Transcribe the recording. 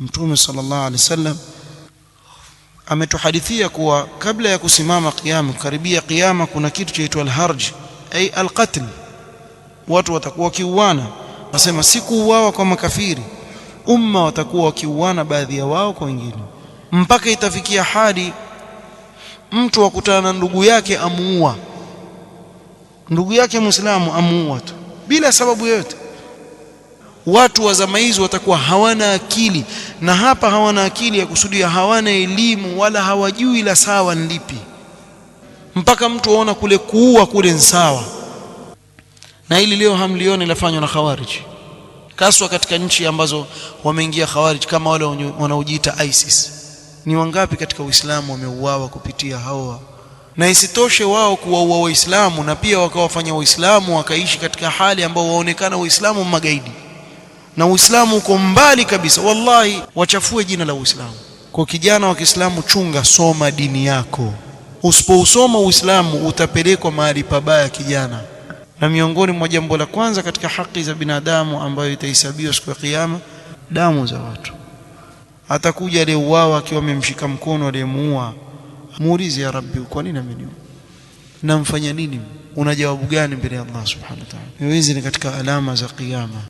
Mtume sallallahu alaihi wasallam ametuhadithia kuwa kabla ya kusimama kiyama, karibia kiyama, kuna kitu chaitwa al-harj, ay al-qatl. Watu watakuwa wakiuana. Nasema si kuuawa kwa makafiri, umma watakuwa wakiuana baadhi ya wao kwa wengine, mpaka itafikia hadi mtu akutana na ndugu yake amuua, ndugu yake Muislamu amuua tu bila sababu yoyote. Watu wa zama hizo watakuwa hawana akili, na hapa hawana akili ya kusudia, hawana elimu wala hawajui la sawa lipi, mpaka mtu aona kule kuua kule ni sawa. Na hili leo hamlioni lafanywa na khawarij, kaswa katika nchi ambazo wameingia khawarij, kama wale wanaojiita ISIS. Ni wangapi katika Uislamu wameuawa kupitia hawa? Na isitoshe wao kuwaua Waislamu na pia wakawafanya Waislamu wakaishi katika hali ambao waonekana Waislamu magaidi, na Uislamu uko mbali kabisa. Wallahi, wachafue jina la Uislamu. Kwa kijana wa Kiislamu, chunga, soma dini yako. Usipousoma Uislamu utapelekwa mahali pabaya kijana. Na miongoni mwa jambo la kwanza katika haki za binadamu ambayo itahesabiwa siku ya kiyama, damu za watu. Atakuja aliyeuawa akiwa amemshika mkono aliyemuua, muulize, ya Rabbi, kwa nini ameniua? Namfanya nini? Una jawabu gani mbele ya Allah subhanahu wa ta'ala? Hizi ni katika alama za kiyama.